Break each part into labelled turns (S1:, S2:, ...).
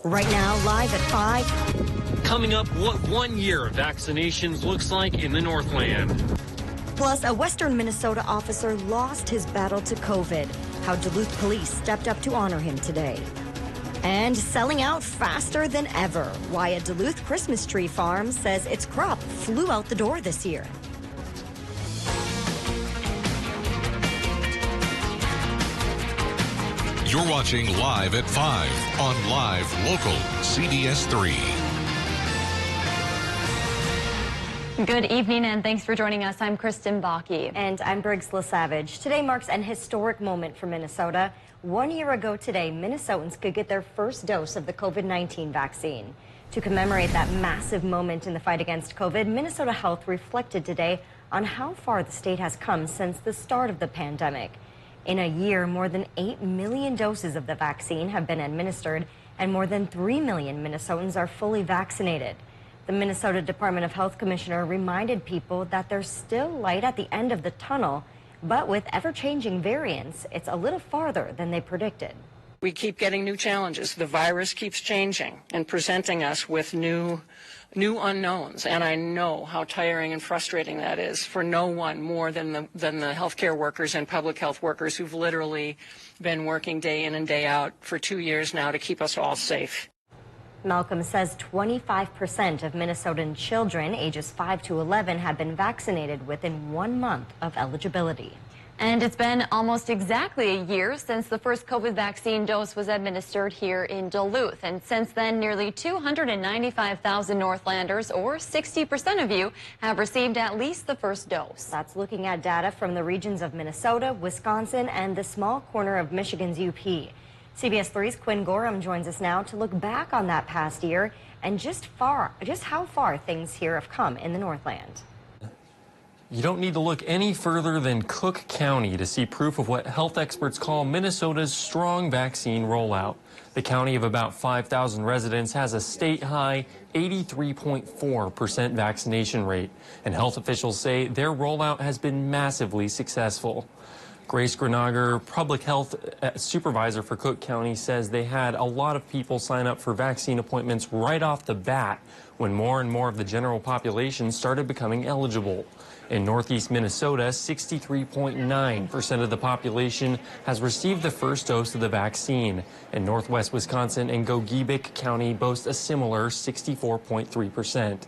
S1: Right now, live at 5.
S2: Coming up, what 1 year of vaccinations looks like in the Northland.
S1: Plus, a Western Minnesota officer lost his battle to COVID. How Duluth police stepped up to honor him today. And selling out faster than ever. Why a Duluth Christmas tree farm says its crop flew out the door this year.
S3: You're watching Live at 5 on Live Local CBS3.
S4: Good evening and thanks for joining us. I'm Kristen Bakke.
S1: And I'm Briggs LaSavage. Today marks an historic moment for Minnesota. 1 year ago today, Minnesotans could get their first dose of the COVID-19 vaccine. To commemorate that massive moment in the fight against COVID, Minnesota Health reflected today on how far the state has come since the start of the pandemic. In a year, more than 8 million doses of the vaccine have been administered, and more than 3 million Minnesotans are fully vaccinated. The Minnesota Department of Health Commissioner reminded people that there's still light at the end of the tunnel, but with ever-changing variants, it's a little farther than they predicted.
S5: We keep getting new challenges. The virus keeps changing and presenting us with new unknowns, and I know how tiring and frustrating that is for no one more than the healthcare workers and public health workers who've literally been working day in and day out for 2 years now to keep us all safe.
S1: Malcolm says 25% of Minnesotan children ages 5 to 11 have been vaccinated within 1 month of eligibility.
S4: And it's been almost exactly a year since the first COVID vaccine dose was administered here in Duluth. And since then, nearly 295,000 Northlanders, or 60% of you, have received at least the first dose.
S1: That's looking at data from the regions of Minnesota, Wisconsin, and the small corner of Michigan's UP. CBS3's Quinn Gorham joins us now to look back on that past year and just how far things here have come in the Northland.
S6: You don't need to look any further than Cook County to see proof of what health experts call Minnesota's strong vaccine rollout. The county of about 5,000 residents has a statehigh 83.4% vaccination rate, and health officials say their rollout has been massively successful. Grace Grenager, public health supervisor for Cook County, says they had a lot of people sign up for vaccine appointments right off the bat when more and more of the general population started becoming eligible. In northeast Minnesota, 63.9% of the population has received the first dose of the vaccine. And northwest Wisconsin and Gogebic County boast a similar 64.3%.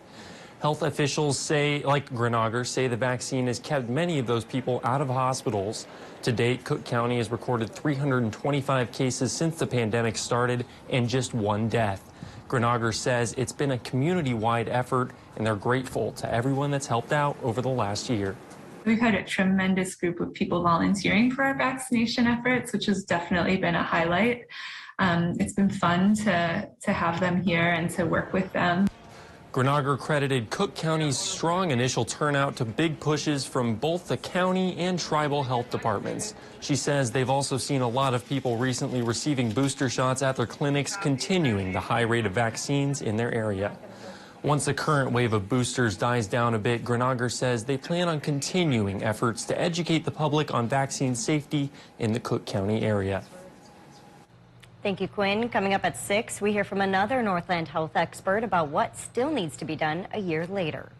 S6: Health officials say, like Grenager, say the vaccine has kept many of those people out of hospitals. To date, Cook County has recorded 325 cases since the pandemic started and just 1 death. Grenager says it's been a community-wide effort, and they're grateful to everyone that's helped out over the last year.
S7: We've had a tremendous group of people volunteering for our vaccination efforts, which has definitely been a highlight. It's been fun to have them here and to work with them.
S6: Grenager credited Cook County's strong initial turnout to big pushes from both the county and tribal health departments. She says they've also seen a lot of people recently receiving booster shots at their clinics, continuing the high rate of vaccines in their area. Once the current wave of boosters dies down a bit, Grenager says they plan on continuing efforts to educate the public on vaccine safety in the Cook County area.
S1: Thank you, Quinn. Coming up at 6, we hear from another Northland health expert about what still needs to be done a year later.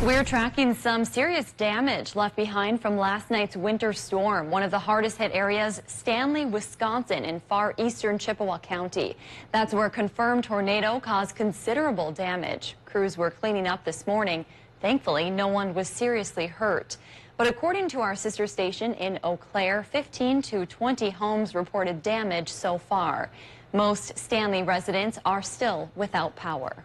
S4: We're tracking some serious damage left behind from last night's winter storm. One of the hardest hit areas, Stanley, Wisconsin, in far eastern Chippewa County. That's where a confirmed tornado caused considerable damage. Crews were cleaning up this morning. Thankfully, no one was seriously hurt. But according to our sister station in Eau Claire, 15 to 20 homes reported damage so far. Most Stanley residents are still without power.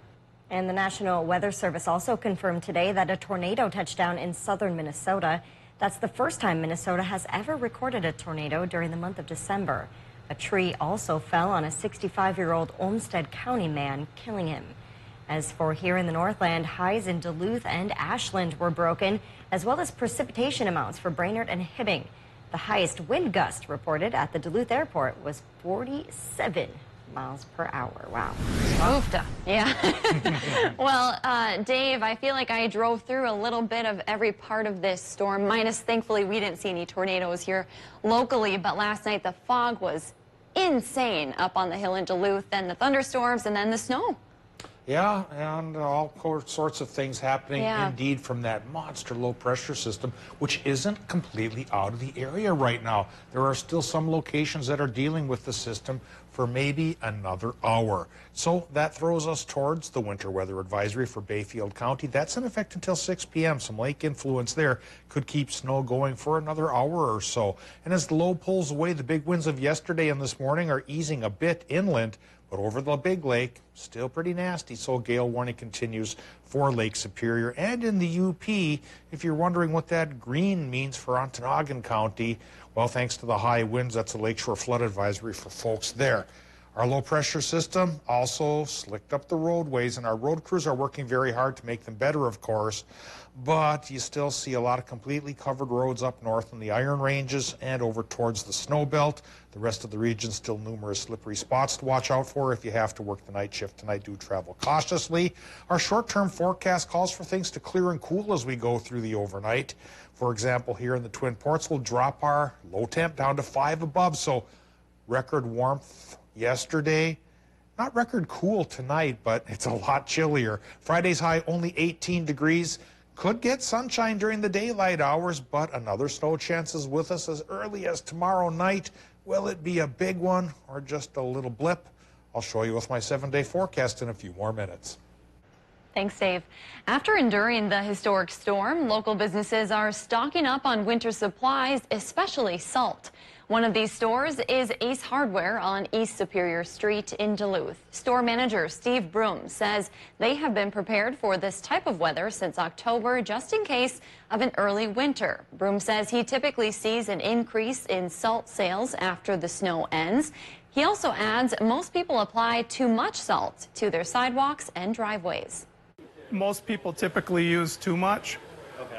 S1: And the National Weather Service also confirmed today that a tornado touched down in southern Minnesota. That's the first time Minnesota has ever recorded a tornado during the month of December. A tree also fell on a 65-year-old Olmsted County man, killing him. As for here in the Northland, highs in Duluth and Ashland were broken, as well as precipitation amounts for Brainerd and Hibbing. The highest wind gust reported at the Duluth airport was 47 miles per hour. Wow.
S4: Oofta. Yeah. Well, Dave, I feel like I drove through a little bit of every part of this storm, minus thankfully we didn't see any tornadoes here locally, but last night the fog was insane up on the hill in Duluth, then the thunderstorms, and then the snow.
S8: Yeah, and all sorts of things happening indeed from that monster low pressure system, which isn't completely out of the area right now. There are still some locations that are dealing with the system for maybe another hour. So that throws us towards the winter weather advisory for Bayfield County. That's in effect until 6 p.m. Some lake influence there could keep snow going for another hour or so. And as the low pulls away, the big winds of yesterday and this morning are easing a bit inland. But over the big lake, still pretty nasty, so gale warning continues for Lake Superior. And in the UP, if you're wondering what that green means for Ontonagon County, well, thanks to the high winds, that's a lakeshore flood advisory for folks there. Our low pressure system also slicked up the roadways, and our road crews are working very hard to make them better, of course. But you still see a lot of completely covered roads up north in the Iron Ranges and over towards the snow belt. The rest of the region still numerous slippery spots to watch out for. If you have to work the night shift tonight, do travel cautiously. Our short-term forecast calls for things to clear and cool as we go through the overnight. For example, here in the Twin Ports, we'll drop our low temp down to 5 above, so record warmth yesterday. Not record cool tonight, but it's a lot chillier. Friday's high only 18 degrees. Could get sunshine during the daylight hours, but another snow chance is with us as early as tomorrow night. Will it be a big one or just a little blip? I'll show you with my 7-day forecast in a few more minutes.
S4: Thanks, Dave. After enduring the historic storm, local businesses are stocking up on winter supplies, especially salt. One of these stores is Ace Hardware on East Superior Street in Duluth. Store manager Steve Broom says they have been prepared for this type of weather since October, just in case of an early winter. Broom says he typically sees an increase in salt sales after the snow ends. He also adds most people apply too much salt to their sidewalks and driveways.
S9: Most people typically use too much.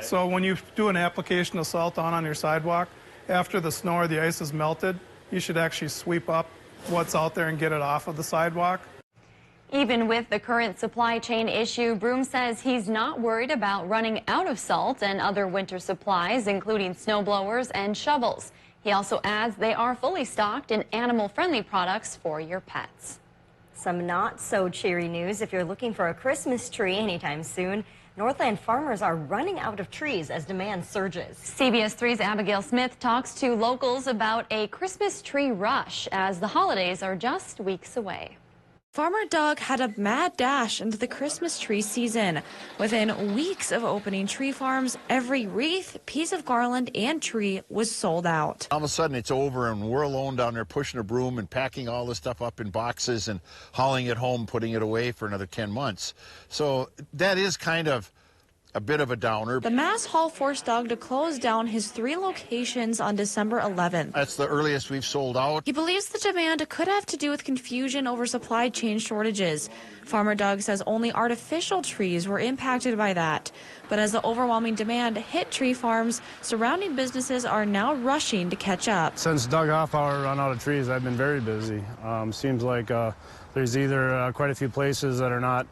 S9: So when you do an application of salt on your sidewalk, after the snow or the ice is melted, you should actually sweep up what's out there and get it off of the sidewalk.
S4: Even with the current supply chain issue, Broom says he's not worried about running out of salt and other winter supplies, including snow blowers and shovels. He also adds they are fully stocked in animal-friendly products for your pets.
S1: Some not so cheery news if you're looking for a Christmas tree anytime soon. Northland farmers are running out of trees as demand surges.
S4: CBS 3's Abigail Smith talks to locals about a Christmas tree rush as the holidays are just weeks away.
S10: Farmer Doug had a mad dash into the Christmas tree season. Within weeks of opening tree farms, every wreath, piece of garland, and tree was sold out.
S11: All of a sudden it's over and we're alone down there pushing a broom and packing all this stuff up in boxes and hauling it home, putting it away for another 10 months. So that is kind of a bit of a downer.
S10: The mass haul forced Doug to close down his 3 locations on December 11th.
S11: That's the earliest we've sold out.
S10: He believes the demand could have to do with confusion over supply chain shortages. Farmer Doug says only artificial trees were impacted by that. But as the overwhelming demand hit tree farms, surrounding businesses are now rushing to catch up.
S12: Since Doug Hoffauer run out of trees, I've been very busy. Seems like there's either quite a few places that are not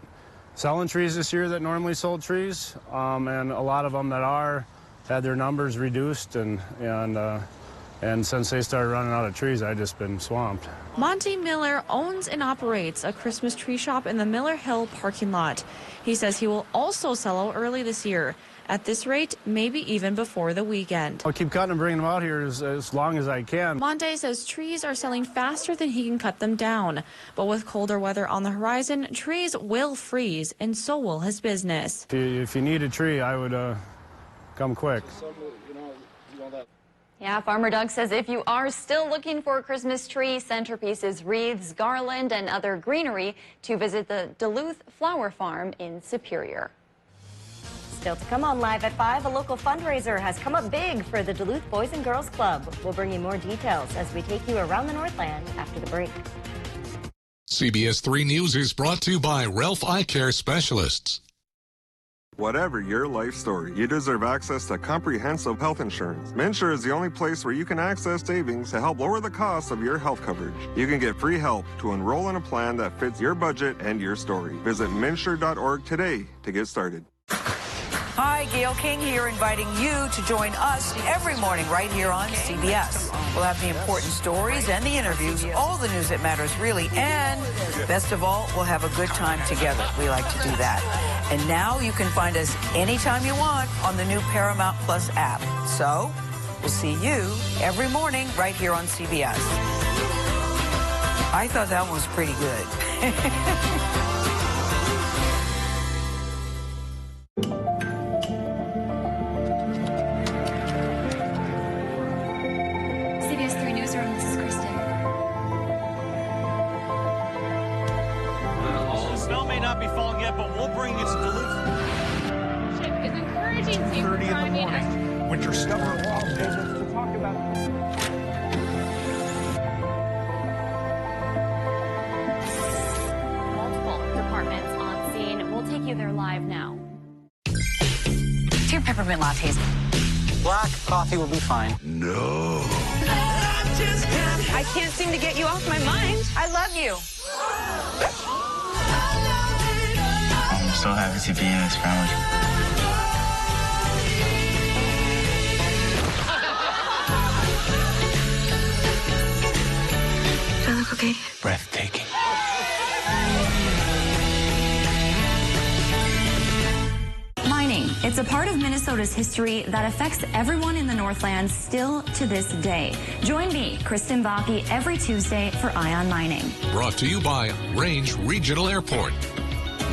S12: selling trees this year that normally sold trees, and a lot of them that had their numbers reduced, and since they started running out of trees, I've just been swamped.
S10: Monty Miller owns and operates a Christmas tree shop in the Miller Hill parking lot. He says he will also sell out early this year. At this rate, maybe even before the weekend.
S12: I'll keep cutting and bringing them out here as long as I can.
S10: Monte says trees are selling faster than he can cut them down. But with colder weather on the horizon, trees will freeze, and so will his business.
S12: If you need a tree, I would come quick.
S4: Yeah, Farmer Doug says if you are still looking for a Christmas tree, centerpieces, wreaths, garland, and other greenery, to visit the Duluth Flower Farm in Superior.
S1: Still to come on Live at 5, a local fundraiser has come up big for the Duluth Boys and Girls Club. We'll bring you more details as we take you around the Northland after the break.
S3: CBS 3 News is brought to you by Ralph Eye Care Specialists.
S13: Whatever your life story, you deserve access to comprehensive health insurance. MNsure is the only place where you can access savings to help lower the cost of your health coverage. You can get free help to enroll in a plan that fits your budget and your story. Visit MNsure.org today to get started.
S14: Hi, Gail King here, inviting you to join us every morning right here on CBS. We'll have the important stories and the interviews, all the news that matters really, and best of all, we'll have a good time together. We like to do that. And now you can find us anytime you want on the new Paramount Plus app. So we'll see you every morning right here on CBS. I thought that was pretty good.
S4: CBS3 Newsroom, this is Kristen.
S15: The snow may not be falling yet, but we'll bring you to Duluth.
S16: Chip is encouraging team
S8: 30 in the morning. Winter snow.
S16: to talk about.
S4: Multiple departments on scene. We'll take you there live now. 2 peppermint lattes.
S15: Black coffee will be fine.
S14: No.
S16: I can't seem to get you off my mind. I love you.
S15: I'm so happy to be in this family.
S16: Do I look okay?
S15: Breathtaking.
S4: Mining. It's a part of Minnesota's history that affects everyone in the Northland still to this day. Join me, Kristen Baki, every Tuesday for Eye on Mining.
S3: Brought to you by Range Regional Airport.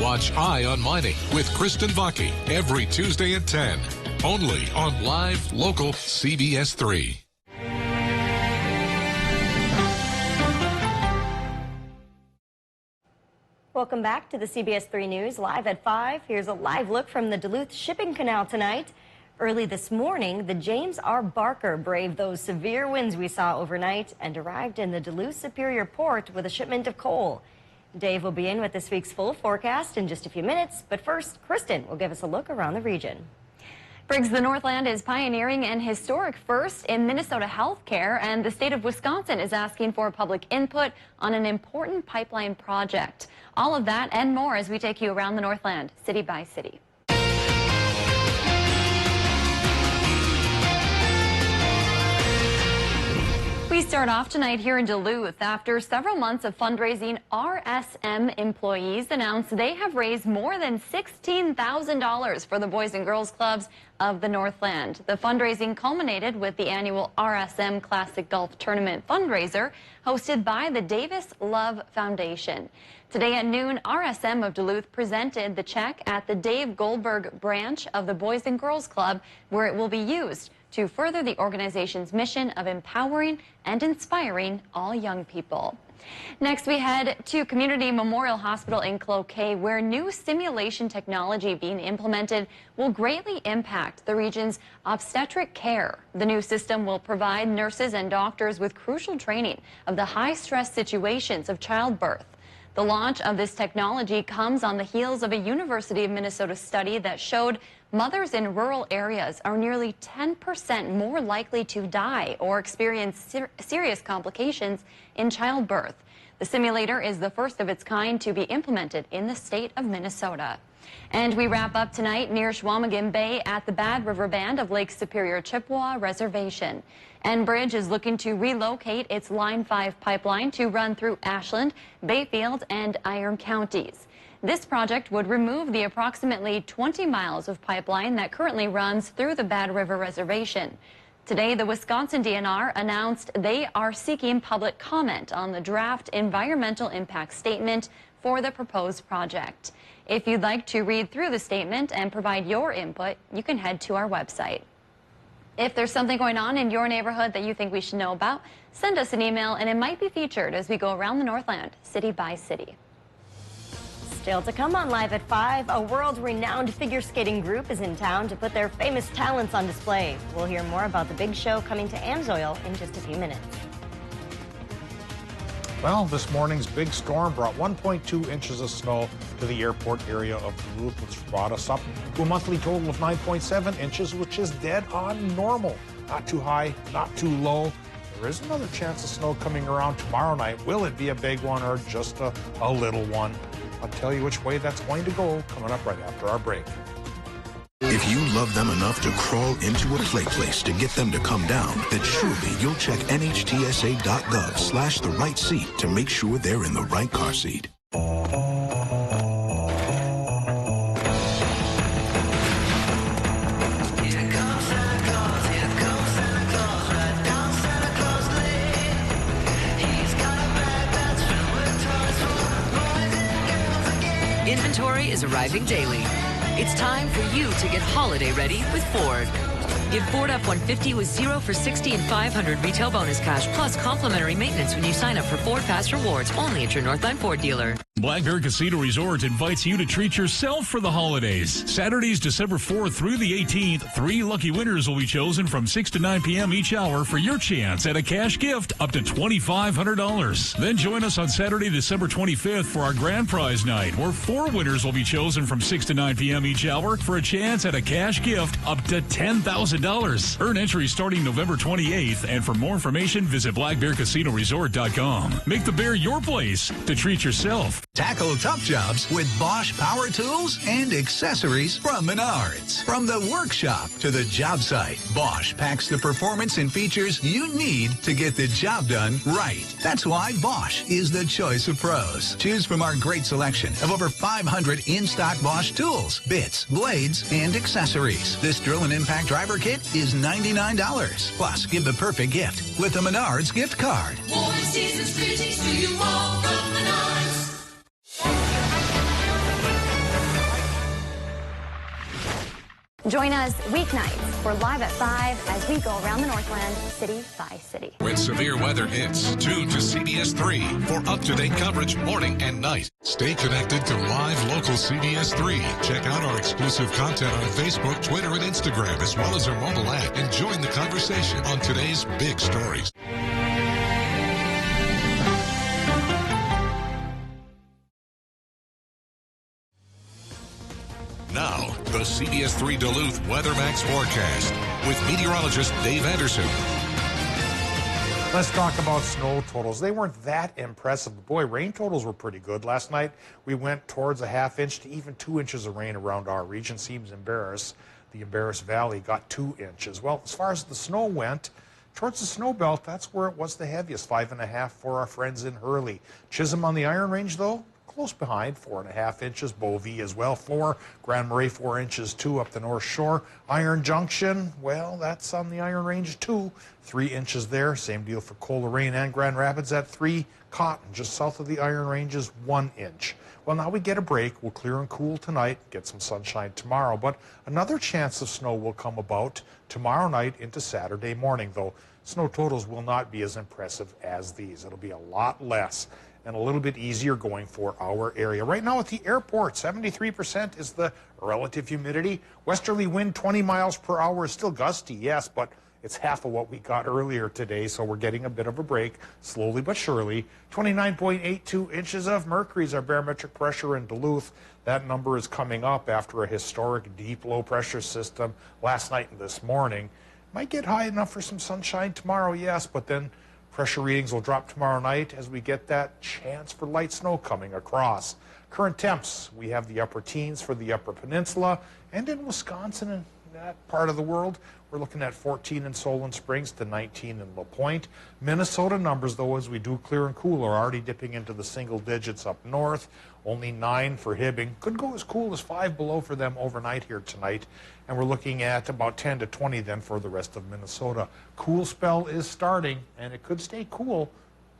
S3: Watch Eye on Mining with Kristen Vaki every Tuesday at 10. Only on live, local CBS 3.
S1: Welcome back to the CBS 3 News, live at 5. Here's a live look from the Duluth shipping canal tonight. Early this morning, the James R. Barker braved those severe winds we saw overnight and arrived in the Duluth Superior Port with a shipment of coal. Dave will be in with this week's full forecast in just a few minutes, but first, Kristen will give us a look around the region.
S4: Briggs, the Northland is pioneering an historic first in Minnesota healthcare, and the state of Wisconsin is asking for public input on an important pipeline project. All of that and more as we take you around the Northland, city by city. We start off tonight here in Duluth. After several months of fundraising, RSM employees announced they have raised more than $16,000 for the Boys and Girls Clubs of the Northland. The fundraising culminated with the annual RSM Classic Golf Tournament fundraiser hosted by the Davis Love Foundation. Today at noon, RSM of Duluth presented the check at the Dave Goldberg branch of the Boys and Girls Club, where it will be used to further the organization's mission of empowering and inspiring all young people. Next, we head to Community Memorial Hospital in Cloquet, where new simulation technology being implemented will greatly impact the region's obstetric care. The new system will provide nurses and doctors with crucial training of the high-stress situations of childbirth. The launch of this technology comes on the heels of a University of Minnesota study that showed mothers in rural areas are nearly 10% more likely to die or experience serious complications in childbirth. The simulator is the first of its kind to be implemented in the state of Minnesota. And we wrap up tonight near Chequamegon Bay at the Bad River Band of Lake Superior Chippewa Reservation. Enbridge is looking to relocate its Line 5 pipeline to run through Ashland, Bayfield, and Iron counties. This project would remove the approximately 20 miles of pipeline that currently runs through the Bad River Reservation. Today, the Wisconsin DNR announced they are seeking public comment on the draft environmental impact statement for the proposed project. If you'd like to read through the statement and provide your input, you can head to our website. If there's something going on in your neighborhood that you think we should know about, send us an email and it might be featured as we go around the Northland, city by city.
S1: Still to come on Live at 5, a world-renowned figure skating group is in town to put their famous talents on display. We'll hear more about the big show coming to Amsoil in just a few minutes.
S8: Well, this morning's big storm brought 1.2 inches of snow to the airport area of Duluth, which brought us up to a monthly total of 9.7 inches, which is dead on normal. Not too high, not too low. There is another chance of snow coming around tomorrow night. Will it be a big one or just a little one? I'll tell you which way that's going to go coming up right after our break.
S17: If If you love them enough to crawl into a play place to get them to come down, then surely you'll check nhtsa.gov/the right seat to make sure they're in the right car seat.
S18: Inventory is arriving daily. It's time for you to get holiday ready with Ford. Give Ford F-150 with 0 for 60 and 500 retail bonus cash, plus complimentary maintenance when you sign up for Ford Pass Rewards, only at your Northline Ford dealer.
S19: Black Bear Casino Resort invites you to treat yourself for the holidays. Saturdays, December 4th through the 18th, 3 lucky winners will be chosen from 6 to 9 p.m. each hour for your chance at a cash gift up to $2,500. Then join us on Saturday, December 25th for our grand prize night, where 4 winners will be chosen from 6 to 9 p.m. each hour for a chance at a cash gift up to $10,000. Earn entry starting November 28th, and for more information, visit blackbearcasinoresort.com. Make the Bear your place to treat yourself.
S20: Tackle tough jobs with Bosch power tools and accessories from Menards. From the workshop to the job site, Bosch packs the performance and features you need to get the job done right. That's why Bosch is the choice of pros. Choose from our great selection of over 500 in-stock Bosch tools, bits, blades, and accessories. This drill and impact driver kit is $99. Plus, give the perfect gift with a Menards gift card.
S21: Warm season's greetings to you all from Menards.
S4: Join us weeknights. We're live at 5 as we go around the Northland, city by city.
S3: When severe weather hits, tune to CBS3 for up-to-date coverage morning and night. Stay connected to live local CBS3. Check out our exclusive content on Facebook, Twitter, and Instagram, as well as our mobile app, and join the conversation on today's big stories. Now, the CBS3 Duluth Weather Max forecast with meteorologist Dave Anderson.
S8: Let's talk about snow totals. They weren't that impressive. Boy, rain totals were pretty good. Last night, we went towards a ½ inch to even 2 inches of rain around our region. Seems embarrassed. The Embarrass Valley got 2 inches. Well, as far as the snow went, towards the snow belt, that's where it was the heaviest, 5.5 for our friends in Hurley. Chisholm on the Iron Range, though, close behind, 4.5 inches. Bovee as well, 4. Grand Marais, 4 inches, 2 up the North Shore. Iron Junction, well, that's on the Iron Range, 2. 3 inches there. Same deal for Coleraine and Grand Rapids at 3. Cotton, just south of the Iron Range, is 1 inch. Well, now we get a break. We'll clear and cool tonight, get some sunshine tomorrow. But another chance of snow will come about tomorrow night into Saturday morning, though snow totals will not be as impressive as these. It'll be a lot less and a little bit easier going for our area. Right now at the airport, 73% is the relative humidity. Westerly wind 20 miles per hour is still gusty, yes, but it's half of what we got earlier today, so we're getting a bit of a break, slowly but surely. 29.82 inches of mercury is our barometric pressure in Duluth. That number is coming up after a historic deep low pressure system last night and this morning. Might get high enough for some sunshine tomorrow, yes, but then pressure readings will drop tomorrow night as we get that chance for light snow coming across. Current temps, we have the upper teens for the Upper Peninsula, and in Wisconsin and that part of the world, we're looking at 14 in Solon Springs to 19 in La Pointe. Minnesota numbers, though, as we do clear and cool, are already dipping into the single digits up north. Only 9 for Hibbing. Could go as cool as 5 below for them overnight here tonight. And we're looking at about 10 to 20 then for the rest of Minnesota. Cool spell is starting, and it could stay cool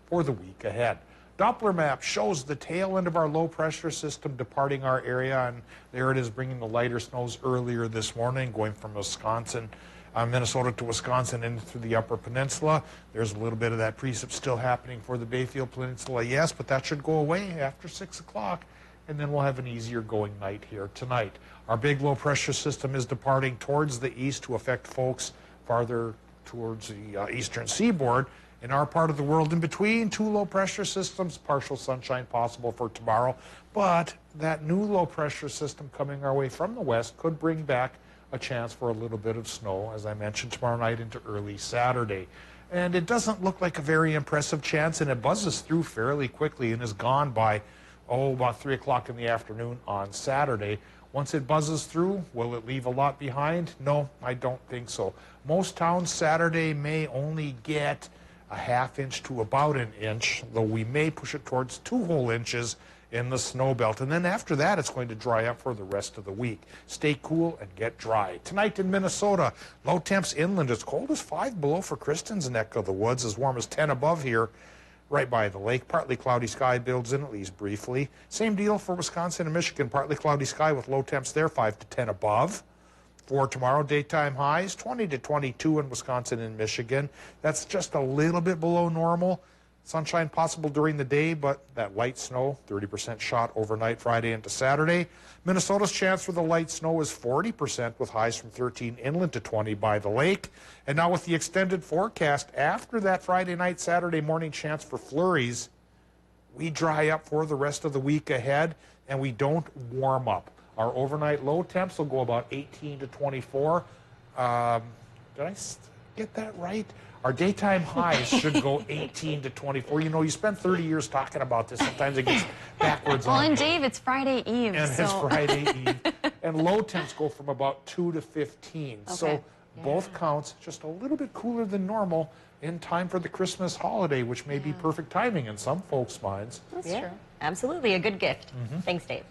S8: for the week ahead. Doppler map shows the tail end of our low pressure system departing our area, and there it is, bringing the lighter snows earlier this morning, going from Minnesota to Wisconsin in through the Upper Peninsula. There's a little bit of that precip still happening for the Bayfield Peninsula, yes, but that should go away after 6 o'clock, and then we'll have an easier going night here tonight. Our big low pressure system is departing towards the east to affect folks farther towards the eastern seaboard. In our part of the world, in between 2 low pressure systems, partial sunshine possible for tomorrow, but that new low pressure system coming our way from the west could bring back a chance for a little bit of snow, as I mentioned, tomorrow night into early Saturday. And it doesn't look like a very impressive chance, and it buzzes through fairly quickly and is gone by, about 3 o'clock in the afternoon on Saturday. Once it buzzes through, will it leave a lot behind? No, I don't think so. Most towns Saturday may only get a ½ inch to about an inch, though we may push it towards 2 whole inches in the snow belt. And then after that, it's going to dry up for the rest of the week. Stay cool and get dry. Tonight in Minnesota, low temps inland as cold as 5 below for Kristen's neck of the woods, as warm as 10 above here. Right by the lake. Partly cloudy sky builds in, at least briefly. Same deal for Wisconsin and Michigan. Partly cloudy sky with low temps there, 5 to 10 above. For tomorrow, daytime highs, 20 to 22 in Wisconsin and Michigan. That's just a little bit below normal. Sunshine possible during the day, but that light snow, 30% shot overnight Friday into Saturday. Minnesota's chance for the light snow is 40% with highs from 13 inland to 20 by the lake. And now with the extended forecast, after that Friday night, Saturday morning chance for flurries, we dry up for the rest of the week ahead and we don't warm up. Our overnight low temps will go about 18 to 24. Did I get that right? Our daytime highs should go 18 to 24. You know, you spend 30 years talking about this. Sometimes it gets backwards on.
S4: Well, and Dave, it's Friday Eve.
S8: And
S4: so.
S8: it's Friday Eve. And low temps go from about 2 to 15. Okay. So both counts just a little bit cooler than normal in time for the Christmas holiday, which may be perfect timing in some folks' minds.
S1: That's true. Absolutely. A good gift. Thanks, Dave.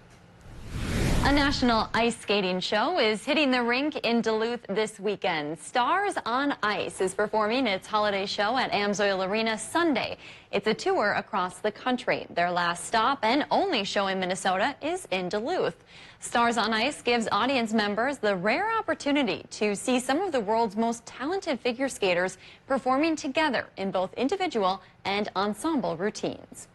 S4: A national ice skating show is hitting the rink in Duluth this weekend. Stars on Ice is performing its holiday show at Amsoil Arena Sunday. It's a tour across the country. Their last stop and only show in Minnesota is in Duluth. Stars on Ice gives audience members the rare opportunity to see some of the world's most talented figure skaters performing together in both individual and ensemble routines.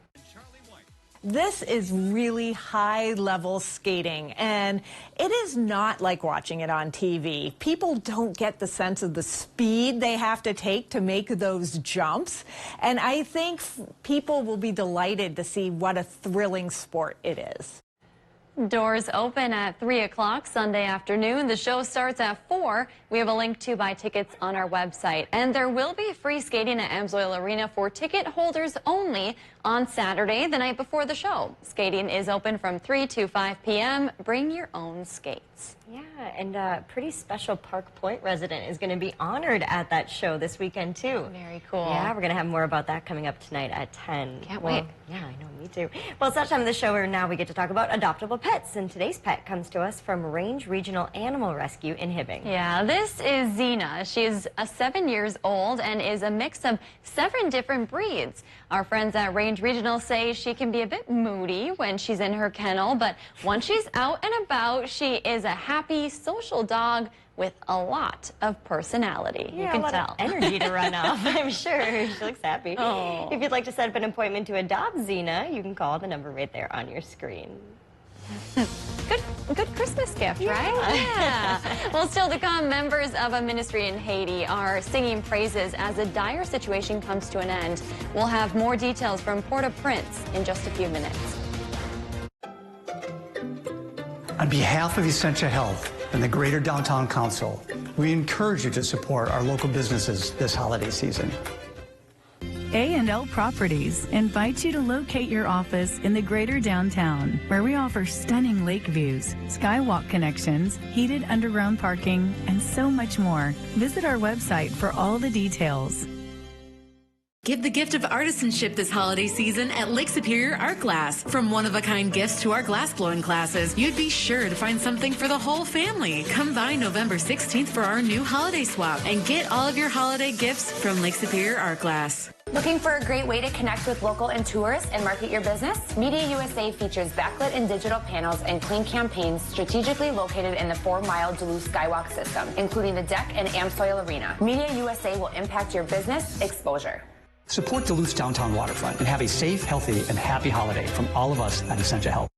S2: This is really high-level skating, and it is not like watching it on TV. People don't get the sense of the speed they have to take to make those jumps, and I think people will be delighted to see what a thrilling sport it is.
S4: Doors open at 3 o'clock Sunday afternoon. The show starts at 4. We have a link to buy tickets on our website. And there will be free skating at Amsoil Arena for ticket holders only on Saturday, the night before the show. Skating is open from 3 to 5 p.m. Bring your own skates.
S1: Yeah, and a pretty special Park Point resident is going to be honored at that show this weekend, too.
S4: Very cool.
S1: Yeah, we're going to have more about that coming up tonight at 10.
S4: Can't wait.
S1: Yeah, I know, me too. Well, it's that time of the show where now we get to talk about adoptable pets, and today's pet comes to us from Range Regional Animal Rescue in Hibbing.
S4: Yeah, this is Xena. She is 7 years old and is a mix of 7 different breeds. Our friends at Range Regional say she can be a bit moody when she's in her kennel, but once she's out and about, she is a happy, social dog with a lot of personality.
S1: Yeah,
S4: you can
S1: a lot
S4: tell.
S1: of energy to run off, I'm sure. She looks happy.
S4: Oh.
S1: If you'd like to set up an appointment to adopt Xena, you can call the number right there on your screen.
S4: Good Christmas gift, right? Yeah. Well, still to come, members of a ministry in Haiti are singing praises as a dire situation comes to an end. We'll have more details from Port-au-Prince in just a few minutes.
S22: On behalf of Essentia Health and the Greater Downtown Council, we encourage you to support our local businesses this holiday season.
S23: A&L Properties invites you to locate your office in the Greater Downtown, where we offer stunning lake views, skywalk connections, heated underground parking, and so much more. Visit our website for all the details.
S18: Give the gift of artisanship this holiday season at Lake Superior Art Glass. From one-of-a-kind gifts to our glass-blowing classes, you'd be sure to find something for the whole family. Come by November 16th for our new holiday swap and get all of your holiday gifts from Lake Superior Art Glass.
S24: Looking for a great way to connect with local and tourists and market your business? Media USA features backlit and digital panels and clean campaigns strategically located in the 4-mile Duluth Skywalk system, including the deck and Amsoil Arena. Media USA will impact your business exposure.
S22: Support Duluth's downtown waterfront and have a safe, healthy, and happy holiday from all of us at Essentia Health.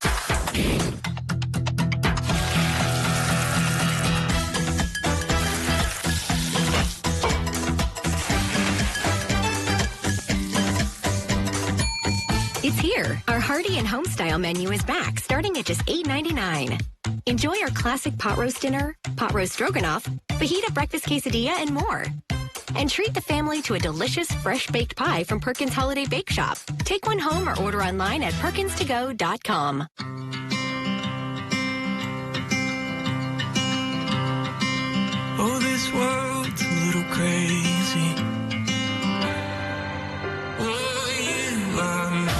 S25: It's here. Our hearty and home-style menu is back, starting at just $8.99. Enjoy our classic pot roast dinner, pot roast stroganoff, fajita breakfast quesadilla, and more. And treat the family to a delicious fresh baked pie from Perkins Holiday Bake Shop. Take one home or order online at perkinstogo.com.
S5: Oh, this world's a little crazy. Oh, you are mine.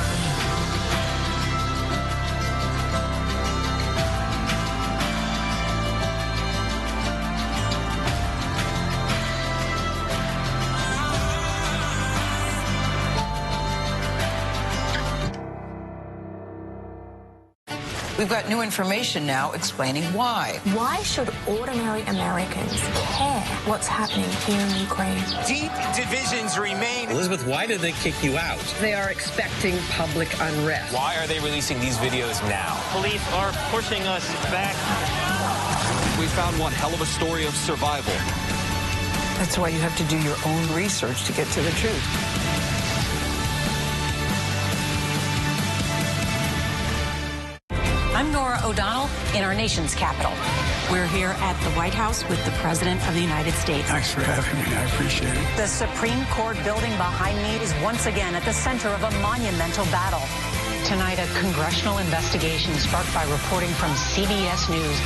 S14: We've got new information now explaining why.
S6: Why should ordinary Americans care what's happening here in Ukraine?
S7: Deep divisions remain.
S9: Elizabeth, why did they kick you out?
S11: They are expecting public unrest.
S7: Why are they releasing these videos now?
S15: Police are pushing us back.
S26: We found one hell of a story of survival.
S14: That's why you have to do your own research to get to the truth.
S27: I'm Nora O'Donnell in our nation's capital. We're here at the White House with the President of the United States.
S26: Thanks for having me. I appreciate it.
S27: The Supreme Court building behind me is once again at the center of a monumental battle. Tonight, a congressional investigation sparked by reporting from CBS News.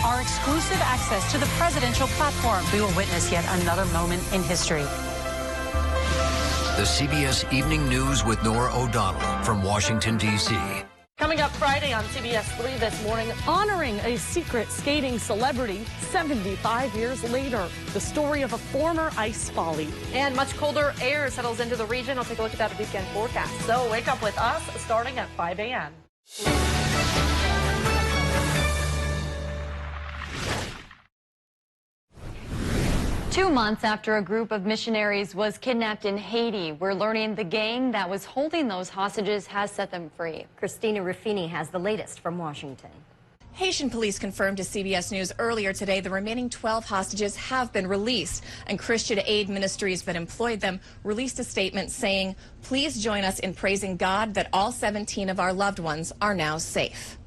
S27: Our exclusive access to the presidential platform. We will witness yet another moment in history.
S28: The CBS Evening News with Nora O'Donnell from Washington, D.C.
S29: Coming up Friday on CBS3 this morning, honoring a secret skating celebrity 75 years later. The story of a former ice folly. And much colder air settles into the region. I'll take a look at that weekend forecast. So wake up with us starting at 5 a.m.
S4: 2 months after a group of missionaries was kidnapped in Haiti, we're learning the gang that was holding those hostages has set them free.
S1: Christina Ruffini has the latest from Washington.
S30: Haitian police confirmed to CBS News earlier today the remaining 12 hostages have been released, and Christian aid ministries that employed them released a statement saying, "Please join us in praising God that all 17 of our loved ones are now safe."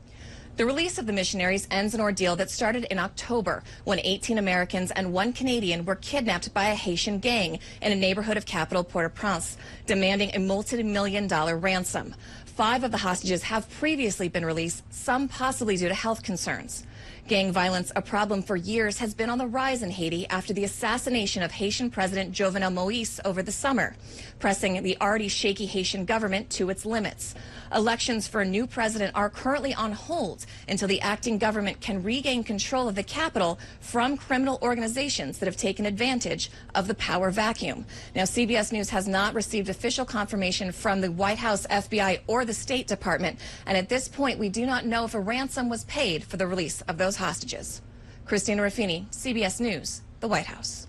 S30: The release of the missionaries ends an ordeal that started in October when 18 Americans and 1 Canadian were kidnapped by a Haitian gang in a neighborhood of capital Port-au-Prince, demanding a multi-million-dollar ransom. 5 of the hostages have previously been released, some possibly due to health concerns. Gang violence, a problem for years, has been on the rise in Haiti after the assassination of Haitian President Jovenel Moïse over the summer, pressing the already shaky Haitian government to its limits. Elections for a new president are currently on hold until the acting government can regain control of the capital from criminal organizations that have taken advantage of the power vacuum. Now, CBS News has not received official confirmation from the White House, FBI, or the State Department, and at this point, we do not know if a ransom was paid for the release of those hostages. Christina Ruffini, CBS News, the White House.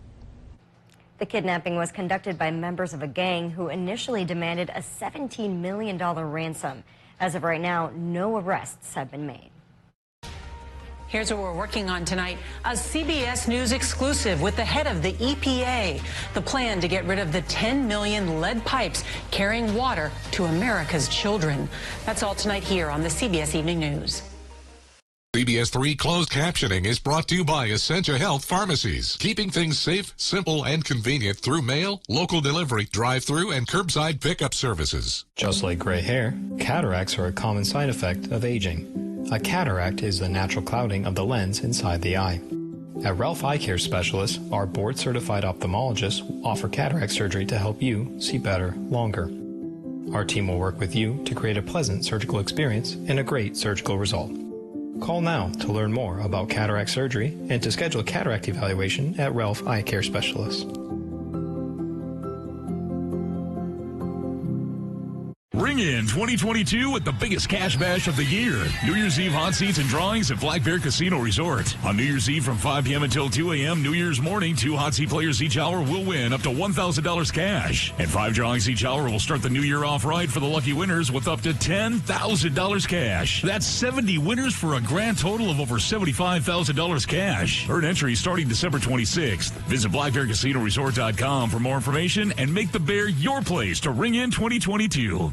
S1: The kidnapping was conducted by members of a gang who initially demanded a $17 million ransom. As of right now, no arrests have been made.
S27: Here's what we're working on tonight, a CBS News exclusive with the head of the EPA, the plan to get rid of the 10 million lead pipes carrying water to America's children. That's all tonight here on the CBS Evening News.
S3: CBS3 closed captioning is brought to you by Essentia Health Pharmacies, keeping things safe, simple, and convenient through mail, local delivery, drive-through, and curbside pickup services.
S31: Just like gray hair, cataracts are a common side effect of aging. A cataract is the natural clouding of the lens inside the eye. At Ralph Eye Care Specialists, our board-certified ophthalmologists offer cataract surgery to help you see better longer. Our team will work with you to create a pleasant surgical experience and a great surgical result. Call now to learn more about cataract surgery and to schedule a cataract evaluation at Ralph Eye Care Specialists.
S19: Ring in 2022 with the biggest cash bash of the year. New Year's Eve hot seats and drawings at Black Bear Casino Resort. On New Year's Eve from 5 p.m. until 2 a.m., New Year's morning, 2 hot seat players each hour will win up to $1,000 cash. And 5 drawings each hour will start the new year off right for the lucky winners with up to $10,000 cash. That's 70 winners for a grand total of over $75,000 cash. Earn entry starting December 26th. Visit BlackBearCasinoResort.com for more information and make the Bear your place to ring in 2022.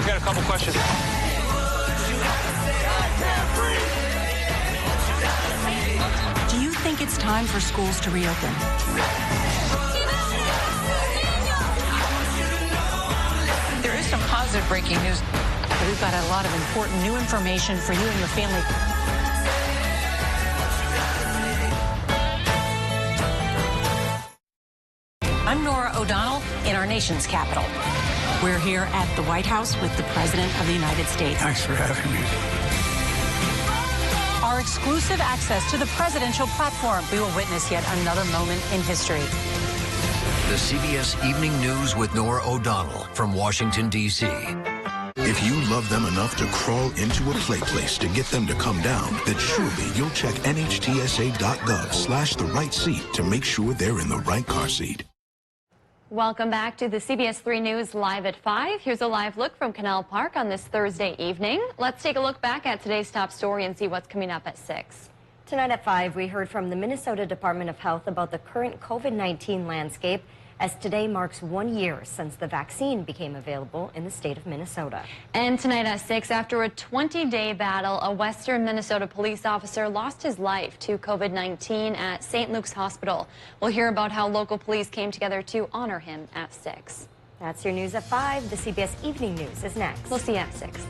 S7: Got a couple questions.
S2: time for schools to reopen.
S27: There is some positive breaking news. We've got a lot of important new information for you and your family. I'm Nora O'Donnell in our nation's capital. We're here at the White House with the President of the United States.
S8: Thanks for having me.
S27: Our exclusive access to the presidential platform. We will witness yet another moment in history.
S28: The CBS Evening News with Nora O'Donnell from Washington, D.C.
S10: If you love them enough to crawl into a play place to get them to come down, then surely you'll check NHTSA.gov/the right seat to make sure they're in the right car seat.
S4: Welcome back to the CBS3 News Live at 5. Here's a live look from Canal Park on this Thursday evening. Let's take a look back at today's top story and see what's coming up at 6.
S1: Tonight at 5, we heard from the Minnesota Department of Health about the current COVID-19 landscape, as today marks 1 year since the vaccine became available in the state of Minnesota.
S4: And tonight at 6, after a 20-day battle, a Western Minnesota police officer lost his life to COVID-19 at St. Luke's Hospital. We'll hear about how local police came together to honor him at 6.
S1: That's your news at 5. The CBS Evening News is next.
S4: We'll see you at 6.